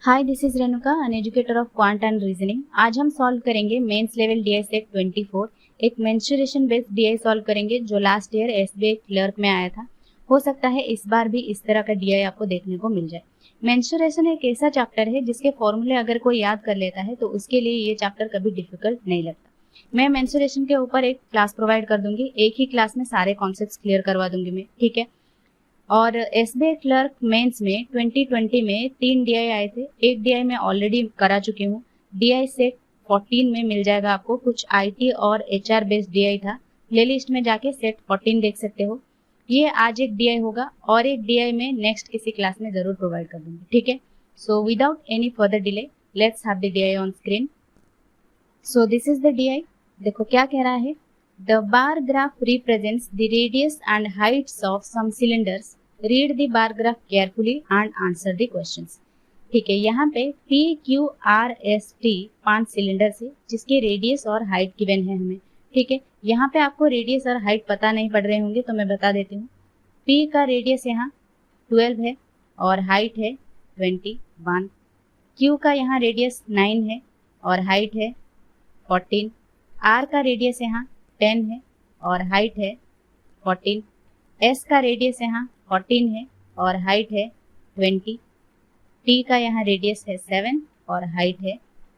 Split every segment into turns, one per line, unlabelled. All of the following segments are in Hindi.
Hi, this is Renuka, an educator of quant and reasoning. आज हम सॉल्व करेंगे मेंस लेवल डीआई सेट 24। एक मेंसुरेशन बेस्ड डीआई सॉल्व करेंगे जो लास्ट ईयर एसबीआई क्लर्क में आया था। हो सकता है इस बार भी इस तरह का डीआई आपको देखने को मिल जाए। मेंसुरेशन एक ऐसा चैप्टर है जिसके फॉर्मूले अगर कोई याद कर लेता है तो उसके लिए ये चैप्टर कभी डिफिकल्ट नहीं लगता। मैं मेंसुरेशन के ऊपर एक क्लास प्रोवाइड कर दूंगी, एक ही क्लास में सारे कॉन्सेप्ट्स क्लियर करवा दूंगी मैं, ठीक है। और एसबीआई क्लर्क मेंस में 2020 में 3 डीआई आए थे। एक डीआई मैं ऑलरेडी करा चुकी हूँ। डीआई सेट 14 में मिल जाएगा आपको। कुछ आईटी और एचआर बेस्ड डीआई था। प्लेलिस्ट में जाके सेट 14 देख सकते हो। ये आज एक डीआई होगा और एक डीआई में नेक्स्ट किसी क्लास में जरूर प्रोवाइड कर दूंगी, ठीक है। So without any further delay let's have the DI on screen. So this is the DI. देखो क्या कह रहा है। The bar graph represents the radius and heights of some cylinders. Read the bar graph carefully and answer the questions. ठीक है, यहाँ पे P, Q, R, S, T 5 cylinders है जिसके रेडियस और हाइट गिवन है हमें, ठीक है। यहाँ पे आपको रेडियस और हाइट पता नहीं पड़ रहे होंगे तो मैं बता देती हूँ। P का रेडियस यहाँ 12 है और हाइट है 21। Q का यहाँ रेडियस 9 है और हाइट है 14। R का रेडियस यहाँ 10 है और हाइट है 14। S का रेडियस यहाँ 14 है और हाइट है 20। T का यहाँ रेडियस है 7 और हाइट है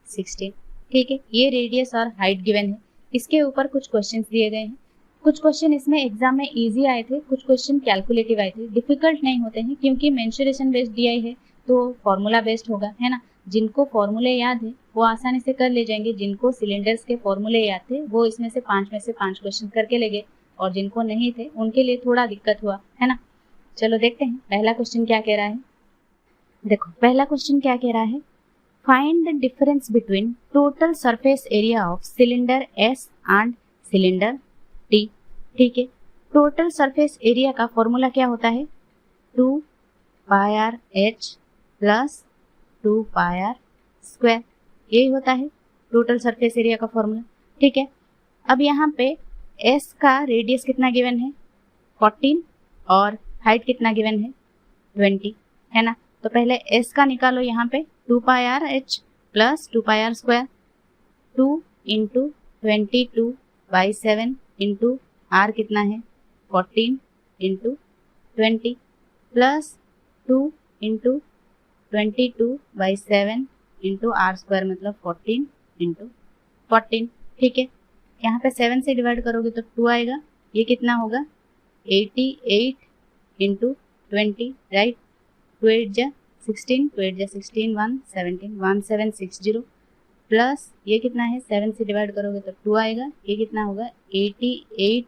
16, ठीक है। ये रेडियस और हाइट गिवन है। इसके ऊपर कुछ क्वेश्चंस दिए गए हैं। कुछ क्वेश्चन इसमें एग्जाम में इजी आए थे, कुछ क्वेश्चन कैलकुलेटिव आए थे। डिफिकल्ट नहीं होते हैं क्योंकि मेंसुरेशन बेस्ड डीआई है तो फॉर्मूला बेस्ड होगा, है ना। जिनको फॉर्मूले याद है वो आसानी से कर ले जाएंगे। जिनको सिलेंडर्स के फॉर्मूले याद थे वो इसमें से 5 क्वेश्चन करके ले गए और जिनको नहीं थे उनके लिए थोड़ा दिक्कत हुआ, है ना। चलो देखते हैं पहला क्वेश्चन क्या कह रहा है। देखो पहला क्वेश्चन क्या कह रहा है। Find the difference between total surface area of cylinder S and cylinder T, ठीक है। टोटल सरफेस एरिया का फॉर्मूला क्या होता है, 2 pi R H plus 2 pi R square. यही होता है टोटल सरफेस एरिया का फॉर्मूला, ठीक है। अब यहाँ पे S का रेडियस कितना गिवन है 14 और हाइट कितना गिवन है 20, है ना। तो पहले S का निकालो। यहाँ पे 2 pi R H plus 2 pi R square. 2 into 22/7 into R कितना है 14 into 20 plus 2 into 22/7 into R square मतलब 14 इंटू 14, ठीक है। यहाँ पे 7 से डिवाइड करोगे तो 2 आएगा। ये कितना होगा 88 इंटू 20, राइट। 2 8 जा 16, 2 8 जा 16, 1 17, 1760 प्लस ये कितना है 7 से डिवाइड करोगे तो 2 आएगा। ये कितना होगा 88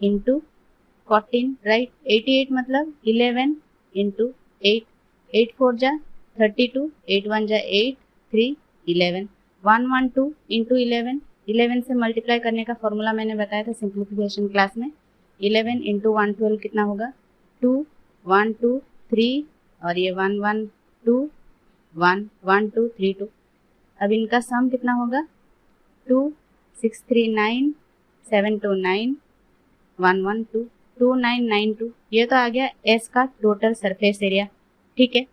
इंटू 14, राइट। 88 मतलब 11 इंटू 8, 8 4 जा 32, 8 1 जा 8, 3 11, 112 इंटू 11। 11 से मल्टीप्लाई करने का फॉर्मूला मैंने बताया था सिंप्लीफिकेशन क्लास में। 11 इंटू 112 कितना होगा 2 1 2 3 और ये 1 1 2 1 1 2 3 2। अब इनका सम कितना होगा 2 6 3 9 7 2 9 1 1 2 2 9 9 2। ये तो आ गया S का टोटल सरफेस एरिया, ठीक है।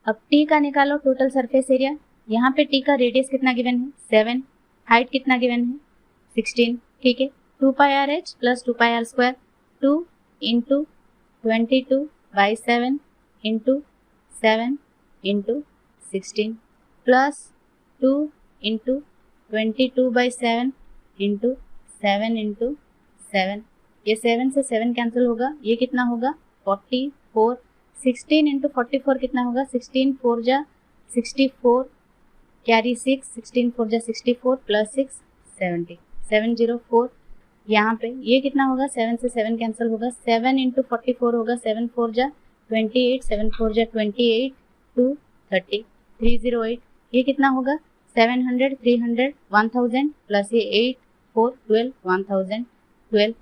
अब T का निकालो टोटल सरफेस एरिया। यहाँ पे T का रेडियस कितना गिवन है 7, हाइट कितना गिवन है 16, ठीक है। 2 pi R H plus 2 pi R square. 2 into 22/7 into 7 into 16 plus 2 into 22/7 into 7 into 7। ये 7 से 7 कैंसिल होगा। ये कितना होगा 44। 16 इंटू 44 कितना होगा 16 4 जा 64, कैरी 6, 16 4 जा 64 प्लस 6 70, 704। यहाँ पे ये कितना होगा 7 से 7 कैंसिल होगा। 7 इंटू 44 होगा 7 4 जा 28, 7 4 जा 28 2 30 308। ये कितना होगा 700 300 1000 प्लस ये 8 4 12 1012।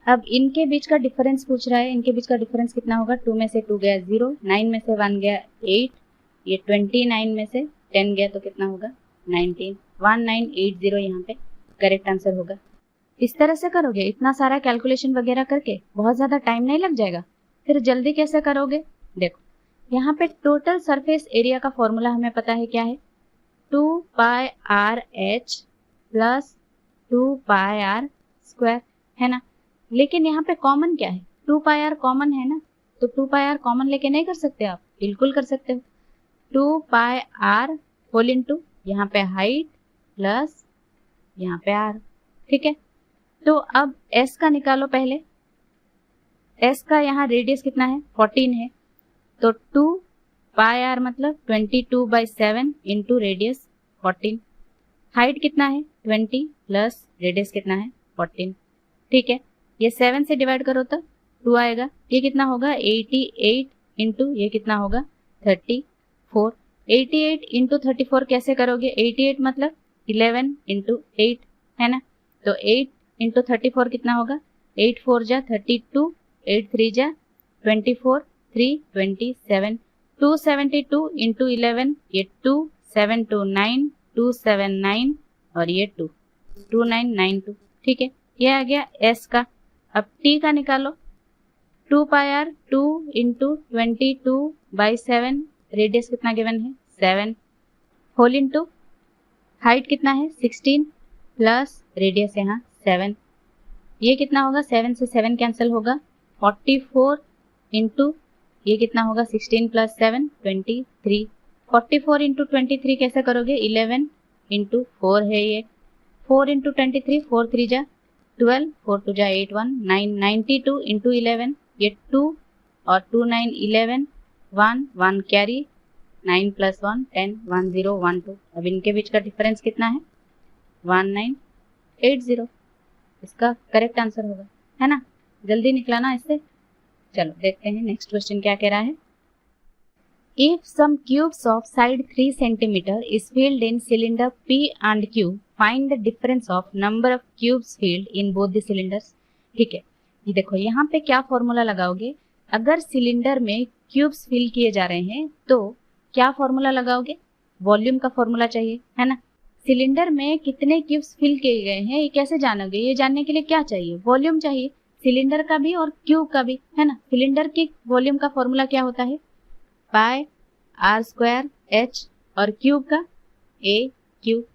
अब इनके बीच का डिफरेंस पूछ रहा है। इनके बीच का डिफरेंस कितना होगा 2 में से 2 गया 0, 9 में से 1 गया 8, ये 29 में से 10 गया तो कितना होगा 19, 1980 यहाँ पे करेक्ट आंसर होगा। इस तरह से करोगे इतना सारा कैलकुलेशन वगैरह करके बहुत ज़्यादा टाइम नहीं लग जाएगा। फिर जल्दी कैसे करोगे, देखो यहाँ पे टोटल सरफेस एरिया का फॉर्मूला हमें पता है क्या है, 2 pi R H plus 2 pi R square, है ना। लेकिन यहाँ पे कॉमन क्या है, 2 पाई आर कॉमन है ना, तो 2 पाई आर कॉमन लेके नहीं कर सकते आप, बिल्कुल कर सकते हो। 2 पाई आर होल इंटू यहाँ पे हाइट प्लस यहाँ पे आर, ठीक है। तो अब एस का निकालो पहले, एस का यहाँ रेडियस कितना है 14 है, तो 2 पाई आर मतलब 22/7 इंटू रेडियस 14, हाइट कितना है 20 प्लस रेडियस कितना है 14, ठीक है। ये 7 से डिवाइड करो तो 2 आएगा, ये कितना होगा 88 इंटू ये कितना होगा 34, 88 इंटू 34 कैसे करोगे, 88 मतलब 11 इंटू 8, है ना। तो 8 इंटू 34 कितना होगा, 8 4 जा 32, 8 3 जा 24, 3 27, 272 इंटू 11 ये 2 7 2 9 2 7 9 और ये 2 2992, ठीक है। ये आ गया एस का। अब टी का निकालो, 2 पाई आर 2 इंटू 22/7, रेडियस कितना गिवन है 7, होल इंटू हाइट कितना है 16 प्लस रेडियस यहाँ 7, ये कितना होगा 7 से 7 कैंसिल होगा, 44 इंटू ये कितना होगा 16 प्लस 7 23, 44 इंटू 23 कैसे करोगे, 11 इंटू 4 है ये, 4 इंटू 23 4 3 जा 12, 4 2 जा 8 1 9, 92 इंटू 11 ये 2 और 2 9 11, 1 1 कैरी, 9 प्लस 1 10 1 0 1 2। अब इनके बीच का डिफरेंस कितना है 1980, इसका करेक्ट आंसर होगा, है ना। जल्दी निकला ना इससे। चलो देखते हैं नेक्स्ट क्वेश्चन क्या कह रहा है। If some cubes of side 3 cm is filled in cylinder P and Q, find the difference of number of cubes filled in both the cylinders। ठीक है, ये देखो यहाँ पे क्या फॉर्मूला लगाओगे, अगर सिलेंडर में क्यूब्स फिल किए जा रहे हैं तो क्या फॉर्मूला लगाओगे, वॉल्यूम का फॉर्मूला चाहिए, है ना। सिलेंडर में कितने क्यूब्स फिल किए गए हैं ये कैसे जानोगे, ये जानने के लिए क्या चाहिए, वॉल्यूम चाहिए, सिलेंडर का भी और क्यूब का भी, है ना। सिलेंडर के वॉल्यूम का फॉर्मूला क्या होता है, पाई आर स्क्वायर एच, और क्यूब का ए क्यूब।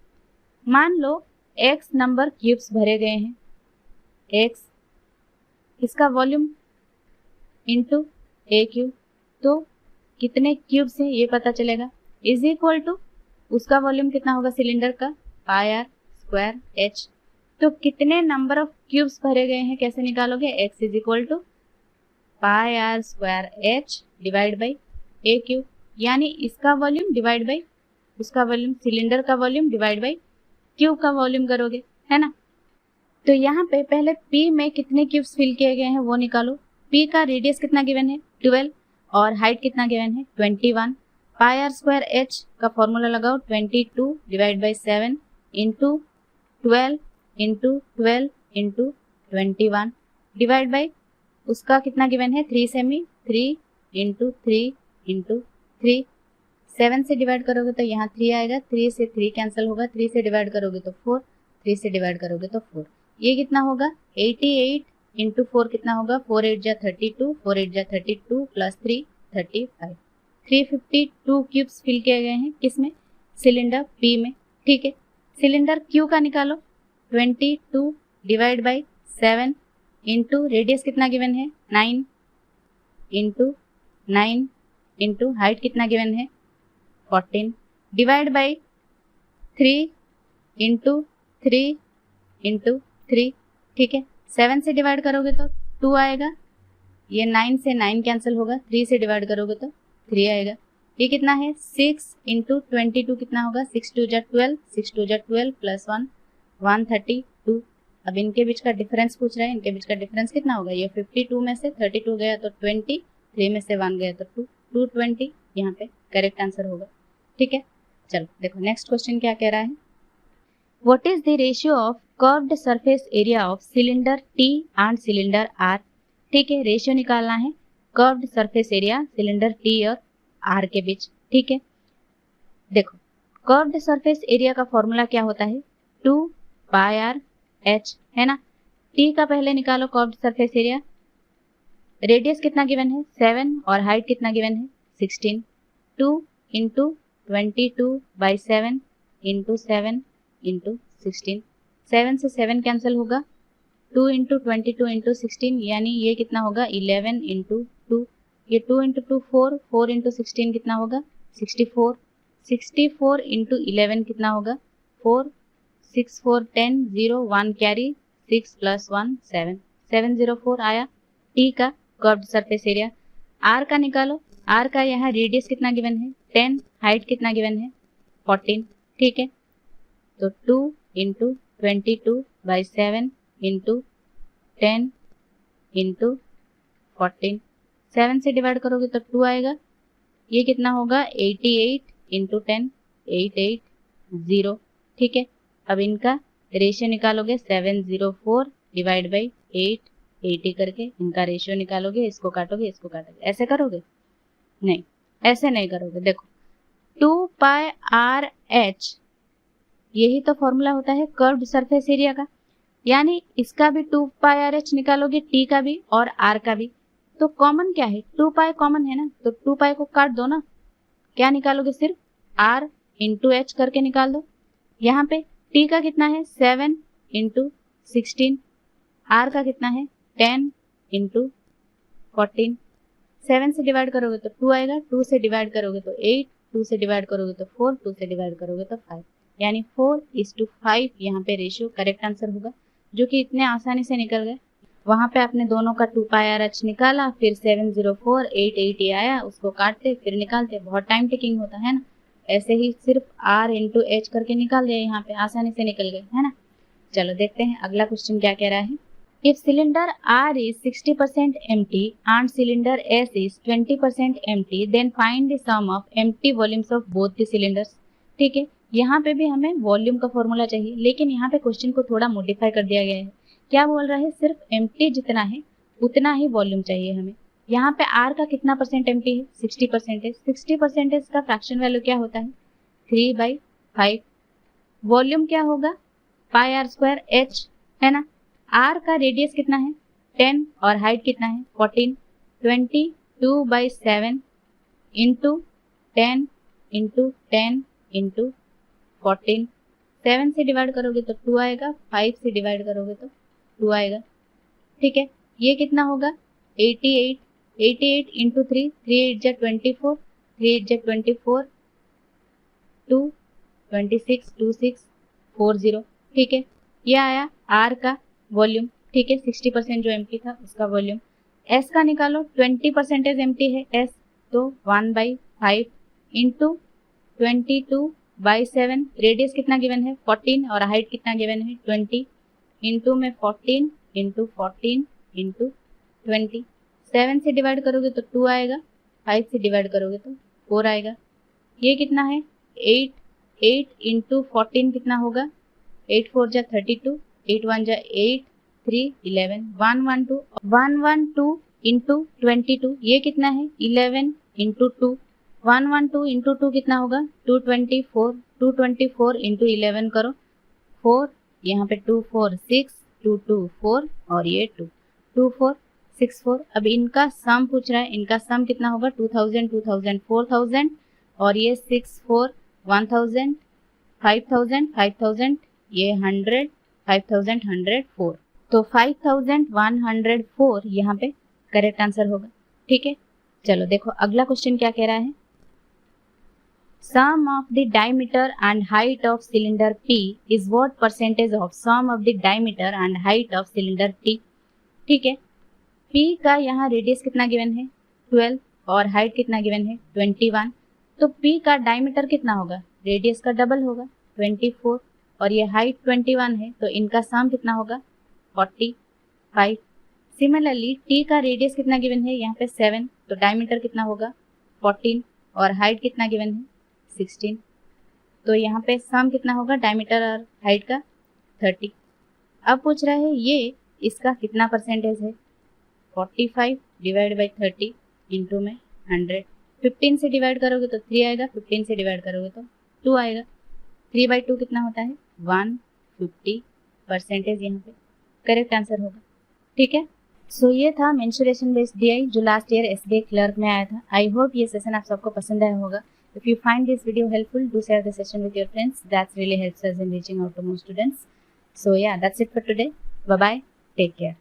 मान लो एक्स नंबर क्यूब्स भरे गए हैं, एक्स इसका वॉल्यूम इंटू ए क्यूब, तो कितने क्यूब्स हैं ये पता चलेगा, इज इक्वल टू उसका वॉल्यूम कितना होगा सिलेंडर का, पाई आर स्क्वायर एच। तो कितने नंबर ऑफ क्यूब्स भरे गए हैं कैसे निकालोगे, X is equal to pi R square H divide by A cube, यानी इसका वॉल्यूम डिवाइड बाई उसका वॉल्यूम, सिलेंडर का वॉल्यूम डिवाइड बाई क्यूब का वॉल्यूम करोगे, है ना। तो यहाँ पे पहले P में कितने क्यूब्स फिल किए गए हैं वो निकालो। P का रेडियस कितना गिवन है 12 और हाइट कितना गिवन है 21, पाई आर स्क्वायर एच का फॉर्मूला लगाओ 22 divide by 7 into 12 into 12 into 21 divide by उसका कितना गिवन है 3 सेमी, 3 इंटू 3 इंटू 3, 7 से डिवाइड करोगे तो यहाँ 3 आएगा, 3 से 3 कैंसिल होगा, 3 से डिवाइड करोगे तो 4, 3 से डिवाइड करोगे तो 4, ये कितना होगा 88 इंटू 4 कितना होगा 4 8 जा 32, 4 8 जा 32 प्लस 3 35, 352 क्यूब्स फिल किए गए हैं किसमें, सिलेंडर P में, ठीक है। सिलेंडर Q का निकालो, 22 डिवाइड बाई 7 इंटू रेडियस कितना गिवन है 9 इंटू 9 इंटू हाइट कितना गिवन है 14 डिवाइड बाई 3 इंटू 3 इंटू 3, ठीक है। 7 से डिवाइड करोगे तो 2 आएगा, ये 9 से 9 कैंसिल होगा, 3 से डिवाइड करोगे तो 3 आएगा, ये कितना है 6 इंटू 22 कितना होगा 6 2 जा 12, 6 2 जा 12 प्लस 1 132। अब इनके बीच का डिफरेंस पूछ रहा है, इनके बीच का डिफरेंस कितना होगा, ये 52 में से 32 गया तो 20, 3 में से 1 गया तो 2, 220 यहाँ पे करेक्ट आंसर होगा, ठीक है। चलो देखो नेक्स्ट क्वेश्चन क्या कह रहा है, what is the ratio of curved surface area of cylinder T and cylinder R। ठीक है, रेशियो निकालना है curved surface area cylinder T और R के बीच, ठीक है। देखो कर्व्ड सरफेस एरिया का फॉर्मूला क्या होता है 2 पाई आर एच, है ना। T का पहले निकालो कर्व्ड सरफेस एरिया, रेडियस कितना गिवन है 7 और हाइट कितना गिवन है 16, 2 इंटू 22/7 इंटू 7 इंटू 16, 7 से 7 कैंसिल होगा, 2 इंटू 22 इंटू 16 यानी ये कितना होगा 11 इंटू 2, ये 2 इंटू 2 4, 4 इंटू 16 कितना होगा 64, 64 इंटू 11 कितना होगा 4, 6 4 10 0 1 कैरी 6 प्लस 1 7, 704 आया। टी का कर्व्ड सरफेस एरिया। आर का निकालो, आर का यहाँ रेडियस कितना गिवन है 10, हाइट कितना गिवन है 14, ठीक है। तो 2 इंटू 22/7 इंटू 10 इंटू 14, 7 से डिवाइड करोगे तो 2 आएगा, ये कितना होगा 88 इंटू 10, 880, ठीक है। अब इनका रेशियो निकालोगे 704 डिवाइड बाई 880 करके इनका रेशियो निकालोगे, इसको काटोगे इसको काटोगे, ऐसे करोगे नहीं, ऐसे नहीं करोगे। देखो 2πRh यही तो फॉर्मूला होता है कर्व्ड सरफेस एरिया का, यानी इसका भी 2πRh निकालोगे, टी का भी और आर का भी। तो कॉमन क्या है 2π कॉमन है ना, तो 2π को काट दो ना, क्या निकालोगे सिर्फ r इंटू एच करके निकाल दो। यहाँ पे t का कितना है 7 इंटू 16, r का कितना है 10 इंटू 14, 7 से डिवाइड करोगे तो 2 आएगा, 2 से डिवाइड करोगे तो 8, 2 से डिवाइड करोगे तो 4, 2 से डिवाइड करोगे तो 5, यानी 4:5 यहाँ पे रेशियो करेक्ट आंसर होगा, जो कि इतने आसानी से निकल गए। वहां पे आपने दोनों का 2πRh निकाला, फिर 704 880 आया, उसको काटते फिर निकालते, बहुत टाइम टेकिंग होता है ना, ऐसे ही सिर्फ r इंटू एच करके निकाल दिया, यहाँ पे आसानी से निकल गए, है ना। चलो देखते हैं अगला क्वेश्चन क्या कह रहा है। If cylinder R is 60% empty and cylinder S is 20% empty, then find the sum of empty volumes of both the cylinders। ठीक है, यहाँ पे भी हमें वॉल्यूम का फॉर्मूला चाहिए, लेकिन यहाँ पे क्वेश्चन को थोड़ा मॉडिफाई कर दिया गया है। क्या बोल रहा है, सिर्फ एम्प्टी जितना है उतना ही वॉल्यूम चाहिए हमें। यहाँ पे R का कितना परसेंट एम्प्टी है 60%, 60% का फ्रैक्शन वैल्यू क्या होता है 3/5, वॉल्यूम क्या होगा πr² h, है ना। R का रेडियस कितना है 10 और हाइट कितना है 14, 22/7 इंटू 10 इंटू 10 इंटू 14, 7 से डिवाइड करोगे तो 2 आएगा, 5 से डिवाइड करोगे तो 2 आएगा, ठीक है। ये कितना होगा 88, 88 इंटू 3, 3 8 जा 24, 3 8 जा 24, 2 26 26 40, ठीक है। ये आया R का वॉल्यूम, ठीक है, 60% जो एम्प्टी था उसका वॉल्यूम। S का निकालो, 20% एम्प्टी है S, तो 1/5 इंटू 22/7, रेडियस कितना गिवन है 14 और हाइट कितना गिवन है 20, इंटू में 14 इंटू 14 इंटू 20, 7 से डिवाइड करोगे तो 2 आएगा, 5 से डिवाइड करोगे तो 4 आएगा। ये कितना है 8, 8 इंटू 14 कितना होगा 8 4 जा 32, 8 1 जा 8, 3 11, 112 इंटू 22, ये कितना है 11 इंटू 2, 112 इंटू 2 कितना होगा 224, 224 इंटू 11 करो 4, यहाँ पे 2 4 6, 2 2 4 और ये 2 2 4 6 4। अब इनका सम पूछ रहा है, इनका सम कितना होगा 2000 2000 4000 और ये 6 4 1000 5000 5000, ये 100 5000 104, तो 5104 यहाँ पे करेक्ट आंसर होगा, ठीक है। चलो देखो अगला क्वेश्चन क्या कह रहा है। Sum of the diameter and height of cylinder P is what percentage of sum of the diameter and height of cylinder T। ठीक है, P का यहाँ रेडियस कितना गिवन है 12 और हाइट कितना गिवन है 21, तो P का डायमीटर कितना होगा, रेडियस का डबल होगा 24 और ये हाइट 21 है, तो इनका सम कितना होगा 45। सिमिलरली T का रेडियस कितना गिवन है यहाँ पे 7, तो डायमीटर कितना होगा 14 और हाइट कितना गिवन है 16, तो यहाँ पे सम कितना होगा डायमीटर और हाइट का 30। अब पूछ रहा है ये इसका कितना परसेंटेज है 45 डिवाइड बाई 30 इंटू में 100, 15 से डिवाइड करोगे तो 3 आएगा, 15 से डिवाइड करोगे तो 2 आएगा, 3/2 कितना होता है 150%, यहाँ पे करेक्ट आंसर होगा, ठीक है। सो ये था मेंसुरेशन बेस्ड डीआई जो लास्ट ईयर एसबीआई क्लर्क में आया था। आई होप ये सेशन आप सबको पसंद आया होगा। If you find this video helpful, do share the session with your friends, that's really helps us in reaching out to more students. So yeah, that's it for today. Bye bye. Take care.